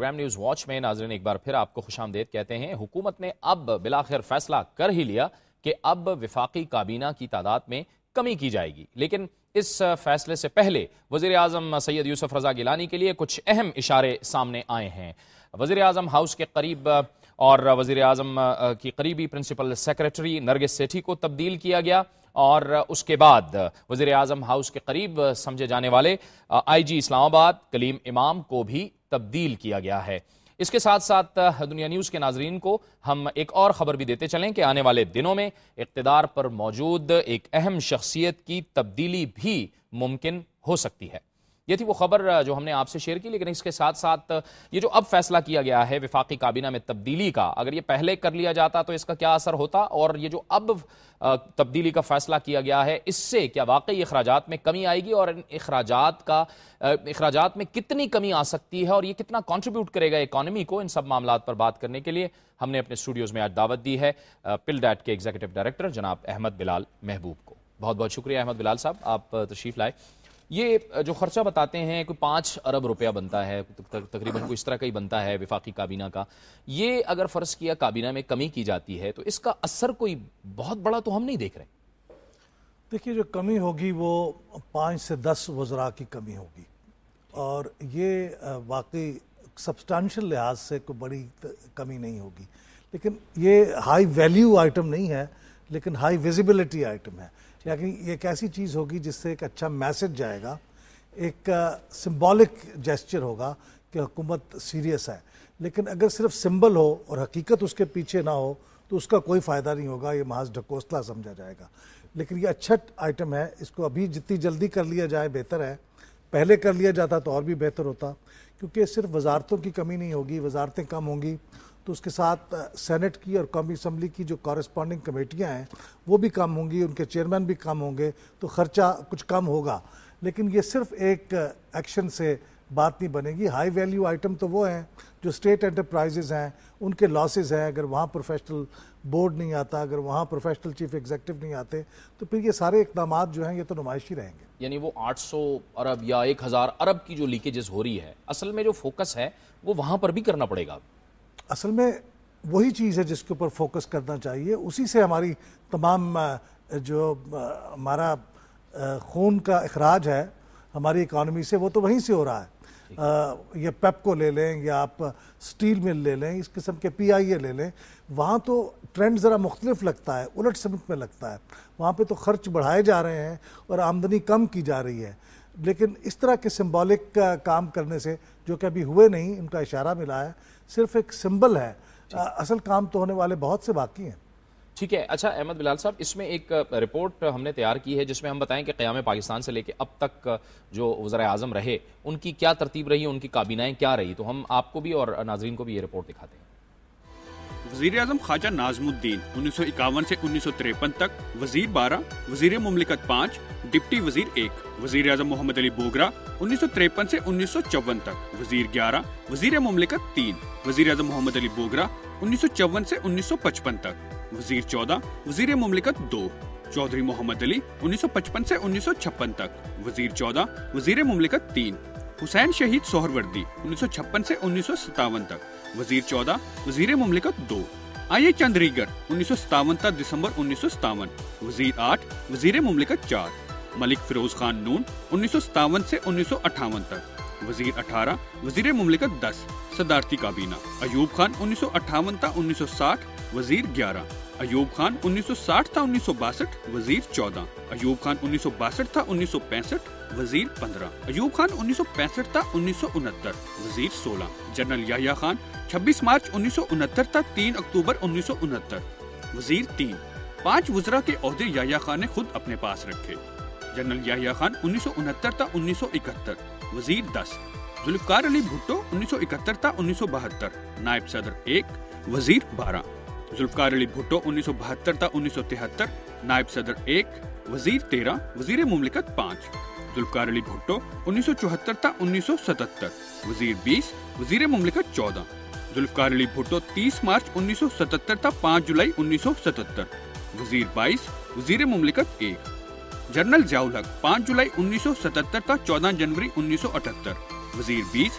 Programme news watch میں ناظرین ایک بار پھر آپ کو خوش آمدید کہتے ہیں۔ حکومت نے اب بالآخر فیصلہ کر ہی لیا کہ اب وفاقی کابینہ کی تعداد میں کمی کی جائے گی، لیکن اس فیصلے سے پہلے وزیر اعظم سید یوسف رضا گیلانی کے لیے کچھ اہم اشارے سامنے آئے ہیں۔ وزیر اعظم ہاؤس کے قریب اور وزیر اعظم کی قریبی پرنسپل سیکریٹری نرگس سیٹھی کو تبدیل کیا گیا، اور اس کے بعد وزیر اعظم ہاؤس کے قریب سمجھے جانے والے آئی جی اسلام آباد کلیم امام کو بھی تبدیل کیا گیا ہے۔ اس کے ساتھ ساتھ دنیا نیوز کے ناظرین کو ہم ایک اور خبر بھی دیتے چلیں کہ آنے والے دنوں میں اقتدار پر موجود ایک اہم شخصیت کی تبدیلی بھی ممکن ہو سکتی ہے۔ یہ تھی وہ خبر جو ہم نے آپ سے شیئر کی، لیکن اس کے ساتھ ساتھ یہ جو اب فیصلہ کیا گیا ہے وفاقی کابینہ میں تبدیلی کا، اگر یہ پہلے کر لیا جاتا تو اس کا کیا اثر ہوتا، اور یہ جو اب تبدیلی کا فیصلہ کیا گیا ہے اس سے کیا واقعی اخراجات میں کمی آئے گی، اور ان اخراجات میں کتنی کمی آ سکتی ہے، اور یہ کتنا کنٹریبیوٹ کرے گا اکانومی کو؟ ان سب معاملات پر بات کرنے کے لیے ہم نے اپنے اسٹوڈیوز میں آج دعوت دی ہے پل ڈیٹ کے ایگزیکٹو ڈائریکٹر جناب احمد بلال محبوب کو۔ بہت بہت شکریہ احمد بلال صاحب، آپ تشریف لائے۔ یہ جو خرچہ بتاتے ہیں کوئی 5 ارب روپیہ بنتا ہے، تقریباً کوئی اس طرح کا ہی بنتا ہے وفاقی کابینہ کا، یہ اگر فرض کیا کابینہ میں کمی کی جاتی ہے تو اس کا اثر کوئی بہت بڑا تو ہم نہیں دیکھ رہے۔ دیکھیے، جو کمی ہوگی وہ 5 سے 10 وزراء کی کمی ہوگی، اور یہ واقعی سبسٹانشل لحاظ سے کوئی بڑی کمی نہیں ہوگی، لیکن یہ ہائی ویلیو آئٹم نہیں ہے، لیکن ہائی ویزیبلٹی آئٹم ہے۔ لیکن یہ ایک ایسی چیز ہوگی جس سے ایک اچھا میسج جائے گا، ایک سمبولک جیسچر ہوگا کہ حکومت سیریس ہے۔ لیکن اگر صرف سمبل ہو اور حقیقت اس کے پیچھے نہ ہو تو اس کا کوئی فائدہ نہیں ہوگا، یہ محض ڈھکوسلا سمجھا جائے گا۔ لیکن یہ اچھا آئٹم ہے، اس کو ابھی جتنی جلدی کر لیا جائے بہتر ہے۔ پہلے کر لیا جاتا تو اور بھی بہتر ہوتا، کیونکہ صرف وزارتوں کی کمی نہیں ہوگی، وزارتیں کم ہوں گی تو اس کے ساتھ سینٹ کی اور قومی اسمبلی کی جو کورسپونڈنگ کمیٹیاں ہیں وہ بھی کم ہوں گی، ان کے چیئرمین بھی کم ہوں گے، تو خرچہ کچھ کم ہوگا۔ لیکن یہ صرف ایک ایکشن سے بات نہیں بنے گی۔ ہائی ویلیو آئٹم تو وہ ہیں جو اسٹیٹ انٹرپرائزز ہیں، ان کے لاسز ہیں، اگر وہاں پروفیشنل بورڈ نہیں آتا، اگر وہاں پروفیشنل چیف ایگزیکٹو نہیں آتے تو پھر یہ سارے اقدامات جو ہیں یہ تو نمائشی رہیں گے۔ یعنی وہ 800 ارب یا 1000 ارب کی جو لیکیجز ہو رہی ہے، اصل میں جو فوکس ہے وہ وہاں پر بھی کرنا پڑے گا۔ اصل میں وہی چیز ہے جس کے اوپر فوکس کرنا چاہیے، اسی سے ہماری تمام جو ہمارا خون کا اخراج ہے ہماری اکانومی سے، وہ تو وہیں سے ہو رہا ہے۔ یہ پیپ کو لے لیں یا آپ سٹیل مل لے لیں، اس قسم کے پی آئی اے لے لیں، وہاں تو ٹرینڈ ذرا مختلف لگتا ہے، الٹ سمت میں لگتا ہے۔ وہاں پہ تو خرچ بڑھائے جا رہے ہیں اور آمدنی کم کی جا رہی ہے، لیکن اس طرح کے سمبولک کام کرنے سے جو کہ ابھی ہوئے نہیں، ان کا اشارہ ملا ہے، صرف ایک سمبل ہے، اصل کام تو ہونے والے بہت سے باقی ہیں۔ ٹھیک ہے۔ اچھا احمد بلال صاحب، اس میں ایک رپورٹ ہم نے تیار کی ہے جس میں ہم بتائیں کہ قیام پاکستان سے لے کے اب تک جو وزراء اعظم رہے ان کی کیا ترتیب رہی، ان کی کابینائیں کیا رہی، تو ہم آپ کو بھی اور ناظرین کو بھی یہ رپورٹ دکھاتے ہیں۔ وزیر اعظم خواجہ ناظم الدین 1951 سے 1953 تک، وزیر 12، وزیر مملکت 5، ڈپٹی وزیر 1۔ وزیر اعظم محمد علی بوگرا 1953 سے 1954 تک، وزیر 11، وزیر مملکت 3۔ وزیر اعظم محمد علی بوگرا 1954 سے 1955 تک، وزیر 14، وزیر مملکت 2۔ چودھری محمد علی 1955 سے 1956 تک، وزیر 14، وزیر مملکت 3۔ حسین شہید سہروردی 1956 سے 1957 تک، وزیر 14، وزیر مملکت 2۔ آئی اے چندریگر 1957 تا دسمبر 1957، وزیر 8، وزیر مملکت 4۔ ملک فیروز خان نون 1957 سے 1958 تک، وزیر 18، وزیر مملکت 10۔ صدارتی کابینہ: ایوب خان 1958 تا 1960، وزیر 11۔ ایوب خان 1960 تا 1962، وزیر 14۔ ایوب خان 1962 تا 1965، وزیر 15۔ ایوب خان 1965 تا 1969، وزیر 16۔ جنرل یحییٰ خان 26 مارچ 1969 تا 3 اکتوبر 1969، وزیر 3۔ 5 وزراء کے عہدے یحییٰ خان نے خود اپنے پاس رکھے۔ جنرل یحییٰ خان 1969 تا 1971، وزیر 10۔ ذوالفقار علی بھٹو 1971 تا 1972، نائب صدر 1، وزیر 12۔ ذوالفقار علی بھٹو 1972 تا 1973، نائب صدر 1، وزیر 13، وزیر مملکت 5۔ ذوالفقار علی بھٹو 1974 تا 1977، وزیر 20، وزیر مملکت 14۔ ذوالفقار علی بھٹو 30 مارچ 1977 تا 5 جولائی 1977، وزیر 22، وزیر مملکت 1۔ جنرل ضیاء الحق 5 جولائی 1977 تا 14 جنوری 1978، وزیر 20،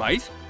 22,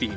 3।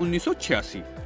1986,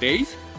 23,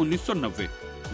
1990,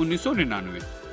1999,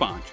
5।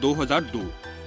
2002,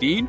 3,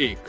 1।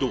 2।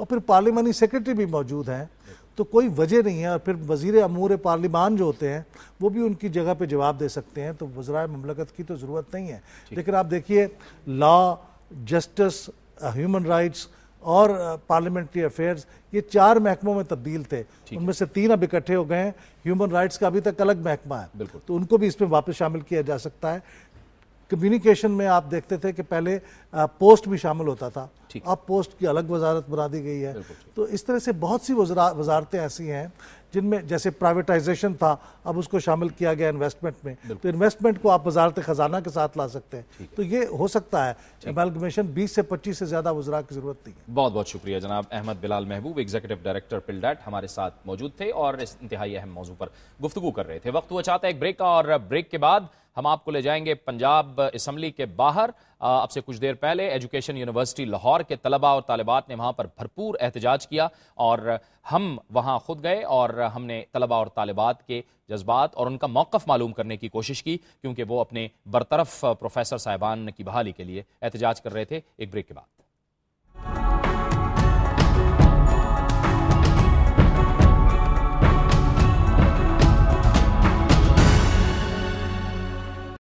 اور پھر پارلیمانی سیکرٹری بھی موجود ہیں، تو کوئی وجہ نہیں ہے. اور پھر وزیر امور پارلیمان جو ہوتے ہیں وہ بھی ان کی جگہ پہ جواب دے سکتے ہیں، تو وزرائے مملکت کی تو ضرورت نہیں ہے. لیکن آپ دیکھیے لا، جسٹس، ہیومن رائٹس اور پارلیمنٹری افیئرز، یہ 4 محکموں میں تبدیل تھے، ان میں سے 3 اب اکٹھے ہو گئے ہیں. ہیومن رائٹس کا ابھی تک الگ محکمہ ہے، تو ان کو بھی اس میں واپس شامل کیا جا سکتا ہے. کمیونیکیشن میں آپ دیکھتے تھے کہ پہلے پوسٹ بھی شامل ہوتا تھا، اب پوسٹ کی الگ وزارت بنا دی گئی ہے. تو اس طرح سے بہت سی وزارتیں ایسی ہیں جن میں جیسے پرائیویٹائزیشن تھا، اب اس کو شامل کیا گیا انویسٹمنٹ میں، تو انویسٹمنٹ کو آپ وزارت خزانہ کے ساتھ لا سکتے ہیں. تو یہ ہو سکتا ہے. ایمالگمیشن 20 سے 25 سے زیادہ وزراء کی ضرورت نہیں ہے. بہت بہت شکریہ جناب احمد بلال محبوب، ایگزیکٹو ڈائریکٹر پلڈیٹ، ہمارے ساتھ موجود تھے اور اس انتہائی اہم موضوع پر گفتگو کر رہے تھے. وقت ہوا چاہتا ہے ایک بریک کا، اور بریک کے بعد ہم آپ کو لے جائیں گے پنجاب اسمبلی کے باہر. اب سے کچھ دیر پہلے ایجوکیشن یونیورسٹی لاہور کے طلباء اور طالبات نے وہاں پر بھرپور احتجاج کیا، اور ہم وہاں خود گئے اور ہم نے طلباء اور طالبات کے جذبات اور ان کا موقف معلوم کرنے کی کوشش کی، کیونکہ وہ اپنے برطرف پروفیسر صاحبان کی بحالی کے لیے احتجاج کر رہے تھے. ایک بریک کے بعد